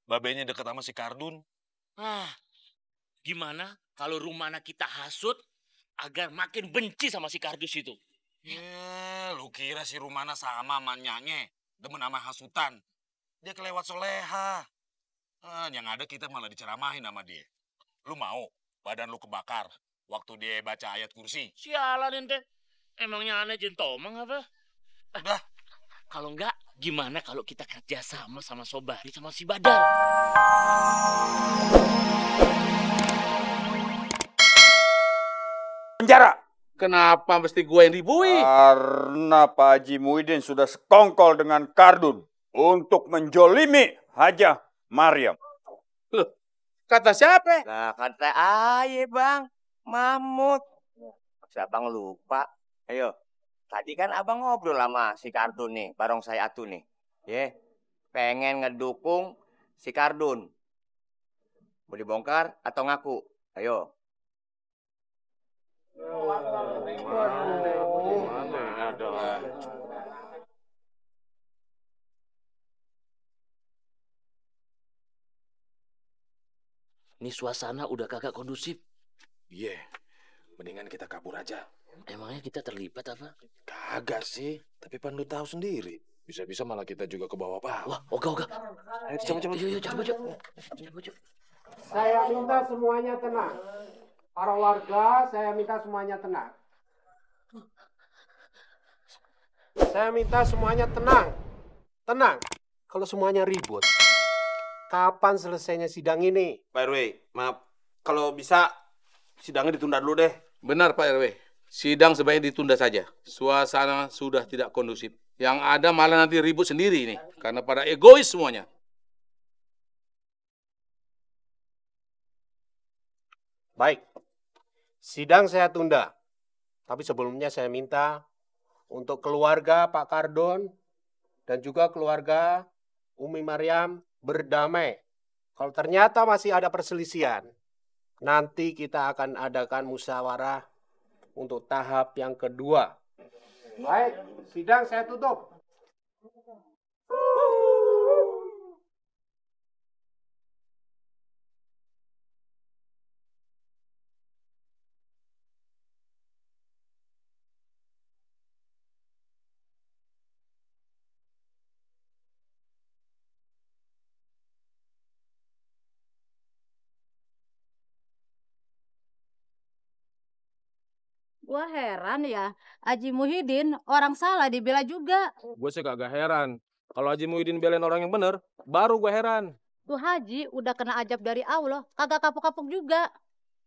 babenya deket sama si Kardun. Ah, gimana kalau Rumana kita hasut agar makin benci sama si kardus itu? Lu kira si Rumana sama manyanya, demen sama hasutan. Dia kelewat soleha. Yang ada kita malah diceramahin sama dia. Lu mau badan lu kebakar waktu dia baca ayat kursi? Sialan ente. Emangnya aneh jentomang apa? Udah. Kalau enggak, gimana kalau kita kerja sama Sobari sama si Badar? Penjara. Kenapa mesti gue yang dibui? Karena Pak Haji Muhyiddin sudah sekongkol dengan Kardun untuk menjolimi Hajah Maryam. Loh, kata siapa? Lah kata aye bang, Mahmud. Siapa ngelupa? Ayo, tadi kan abang ngobrol sama si Kardun nih, bareng saya Atu nih. Pengen ngedukung si Kardun. Mau dibongkar atau ngaku? Ayo. Ini suasana udah kagak kondusif. Iya, mendingan kita kabur aja. Emangnya kita terlibat apa? Kagak sih, tapi pan lu tahu sendiri. Bisa-bisa malah kita juga ke bawah-bawah. Wah, oga. Ayo, cepet. Yuk, cepet. Saya minta semuanya tenang. Para warga, saya minta semuanya tenang. Saya minta semuanya tenang. Tenang. Kalau semuanya ribut, kapan selesainya sidang ini? Pak RW, maaf. Kalau bisa, sidangnya ditunda dulu deh. Benar Pak RW, sidang sebaiknya ditunda saja. Suasana sudah tidak kondusif. Yang ada malah nanti ribut sendiri ini, karena pada egois semuanya. Baik. Sidang saya tunda. Tapi sebelumnya saya minta untuk keluarga Pak Kardun dan juga keluarga Umi Maryam berdamai. Kalau ternyata masih ada perselisihan, nanti kita akan adakan musyawarah untuk tahap yang kedua. Baik, sidang saya tutup. Gua heran ya, Haji Muhyiddin orang salah dibela juga. Gue sih kagak heran. Kalau Haji Muhyiddin belain orang yang bener, baru gue heran. Tuh Haji udah kena ajab dari Allah, kagak kapok-kapok juga.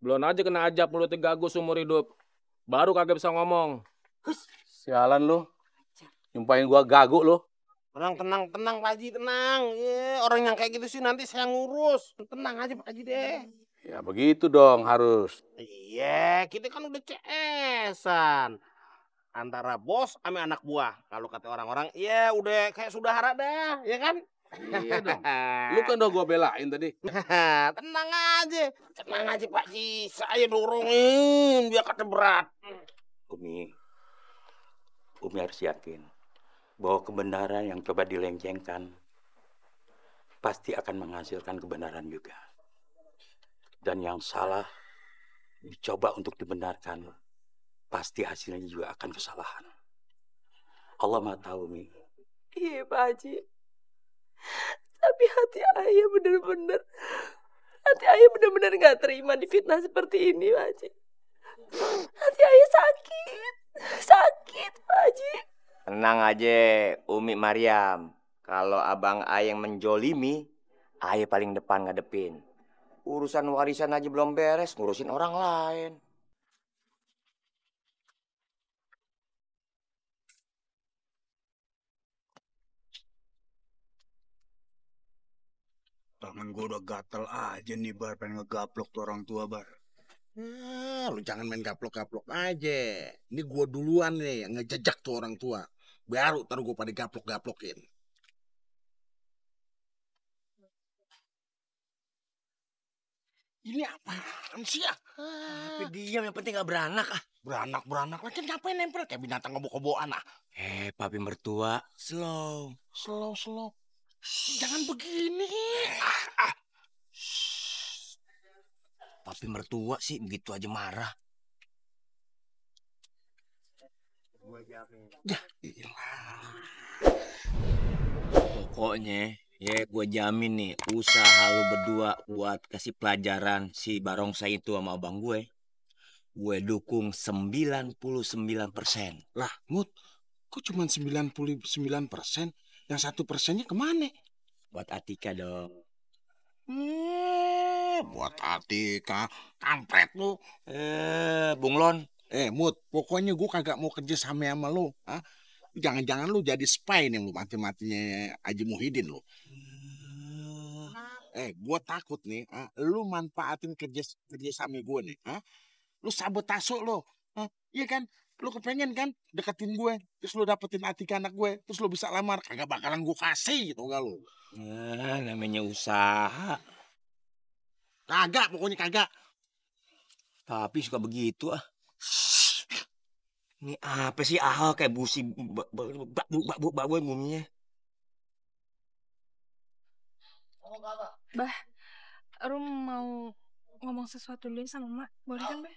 Belum aja kena ajab mulutnya gagus umur hidup. Baru kagak bisa ngomong. Sialan lu, nyumpahin gua gagu lu. Tenang, Pak Haji, tenang. Orang yang kayak gitu sih nanti saya ngurus. Tenang aja Pak Haji deh. Ya begitu dong harus. Iya, kita kan udah CS-an. Antara bos sama anak buah. Kalau kata orang-orang, ya udah kayak saudara dah, ya kan? Iya dong. Lu kan udah gua belain tadi. Tenang aja Pak Haji. Saya dorongin biar kata berat. Umi harus yakin bahwa kebenaran yang coba dilencengkan pasti akan menghasilkan kebenaran juga. Dan yang salah dicoba untuk dibenarkan, pasti hasilnya juga akan kesalahan. Allah Maha tahu, Mi. Iya, Pak Haji. Tapi hati ayah benar-benar nggak terima difitnah seperti ini, Pak Haji. Hati ayah sakit, Pak Haji. Tenang aja, Umi Maryam. Kalau abang ayah yang menjolimi, ayah paling depan ngadepin. Urusan warisan aja belum beres, ngurusin orang lain. Tangan gue udah gatel aja nih, Bar. Pengen ngegaplok tuh orang tua, Bar. Lu jangan main gaplok-gaplok aja. Ini gue duluan nih yang ngejejak tuh orang tua. Baru ntar gue pada gaplok-gaplokin. Ini apaan sih ya? Tapi diam, yang penting gak beranak ah. Beranak lagi ngapain nempel kayak binatang kebo-keboan ah. Papi mertua, slow. Jangan begini. Papi mertua sih begitu aja marah. Ya, pokoknya ya gue jamin nih usaha lu berdua buat kasih pelajaran si Barongsai itu sama abang gue dukung 99%. Lah, Mut, kok cuma 99%? Yang 1%-nya kemana? Buat Atika dong. Buat Atika. Kampret lu. Bung Lon. Mut, pokoknya gue kagak mau kerja sama lu. Hah? Jangan-jangan lu jadi spy nih lu mati-matinya Haji Muhyiddin lu. Gue takut nih, lu manfaatin kerja sama gue nih. Lu sabotase lo. Iya kan? Lu kepengen kan deketin gue, terus lu dapetin Atika anak gue, terus lu bisa lamar. Kagak bakalan gue kasih gitu gak lu? Namanya usaha. Kagak, pokoknya kagak. Tapi suka begitu ah. Ini apa sih kayak busi bak muminya. Bah, Rum mau ngomong sesuatu dulu sama Mak. Boleh kan, Bah?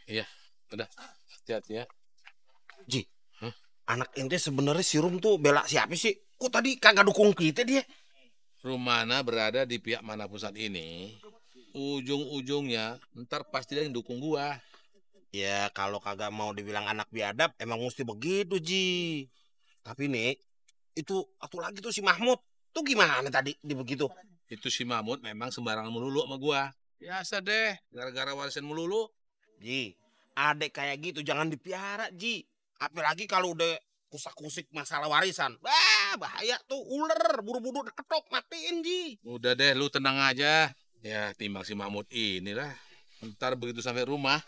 Iya, udah. Hati-hati ya. Ji, anak ente sebenarnya si Rum tuh bela siapa sih? Kok tadi kagak dukung kita dia? Rumana berada di pihak manapun saat ini, ujung-ujungnya ntar pasti dia yang dukung gua. Ya kalau kagak mau dibilang anak biadab emang mesti begitu Ji. Tapi nih itu satu lagi tuh si Mahmud tuh gimana tadi di begitu? Itu si Mahmud memang sembarangan melulu sama gua. Biasa deh, gara-gara warisan melulu. Ji, adek kayak gitu jangan dipiara Ji. Apalagi kalau udah kusak-kusik masalah warisan. Bahaya tuh ular buru-buru ketok matiin Ji. Udah deh lu tenang aja. Ya timbang si Mahmud inilah. Ntar begitu sampai rumah,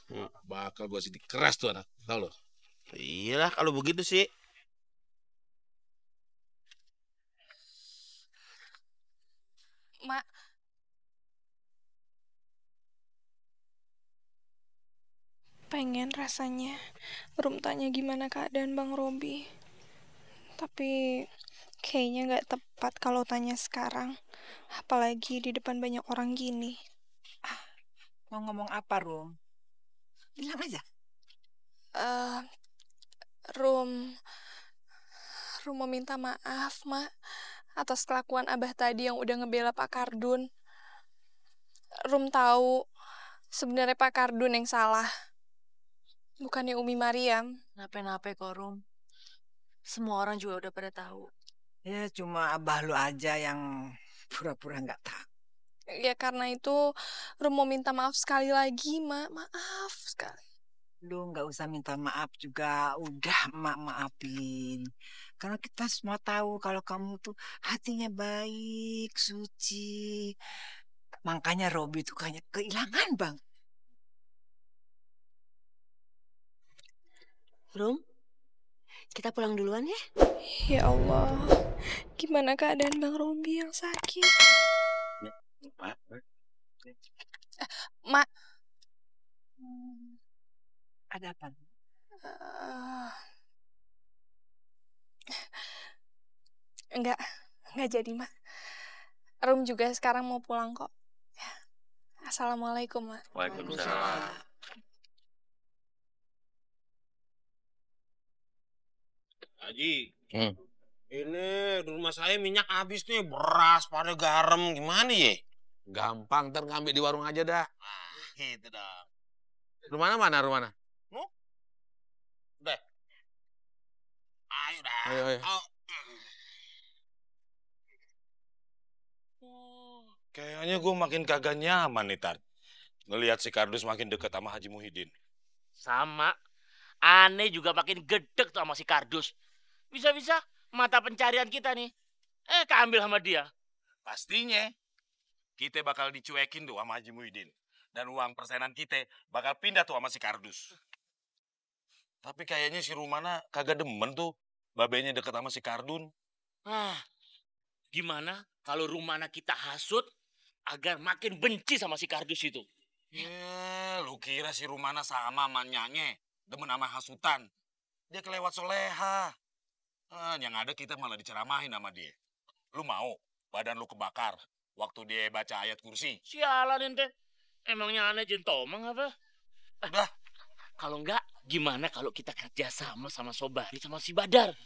bakal gua sidik keras tuh anak. Tahu lo? Iyalah kalau begitu sih. Mak. Pengen rasanya Rum tanya gimana keadaan Bang Robi. Tapi kayaknya gak tepat kalau tanya sekarang. Apalagi di depan banyak orang gini. Mau ngomong apa, Rum? Bilang aja. Rum mau minta maaf, Mak, atas kelakuan Abah tadi yang udah ngebela Pak Kardun. Rum tahu sebenarnya Pak Kardun yang salah. Bukannya Umi Mariam. Nape-nape kok, Rum. Semua orang juga udah pada tahu. Ya cuma Abah lu aja yang pura-pura nggak tahu. Ya karena itu Rum mau minta maaf sekali lagi, Mak. Maaf sekali. Lu nggak usah minta maaf juga, udah Mak maafin. Karena kita semua tahu kalau kamu tuh hatinya baik, suci. Makanya Robi tuh kayaknya kehilangan, Bang. Rum, kita pulang duluan ya? Ya Allah, gimana keadaan Bang Robi yang sakit? Mak. Ada apa? Enggak jadi, Mak. Rum juga sekarang mau pulang kok. Assalamualaikum, Mak. Waalaikumsalam. Haji, ini di rumah saya minyak habis nih, beras, pada garam, gimana ya? Gampang, ntar ngambil di warung aja dah. Gitu dong. Rumana mana, rumana? Udah. Ayo dah. Ayo. Kayaknya gue makin kagak nyaman nih, Tar. Ngelihat si Kardus makin deket sama Haji Muhyiddin. Sama. Aneh juga makin gedek tuh sama si Kardus. Bisa-bisa mata pencarian kita nih. Keambil sama dia. Pastinya. Kita bakal dicuekin tuh sama Haji Muhyiddin. Dan uang persenan kita bakal pindah tuh sama si Kardus. Tapi kayaknya si Rumana kagak demen tuh. Babenya deket sama si Kardun. Gimana kalau Rumana kita hasut agar makin benci sama si Kardus itu? Ya, lu kira si Rumana sama manyanya demen sama hasutan. Dia kelewat soleha. Yang ada kita malah diceramahin sama dia. Lu mau badan lu kebakar waktu dia baca ayat kursi? Sialan ente. Emangnya aneh jentomang apa? Udah. Kalau enggak, gimana kalau kita kerja sama Sobari sama si Badar?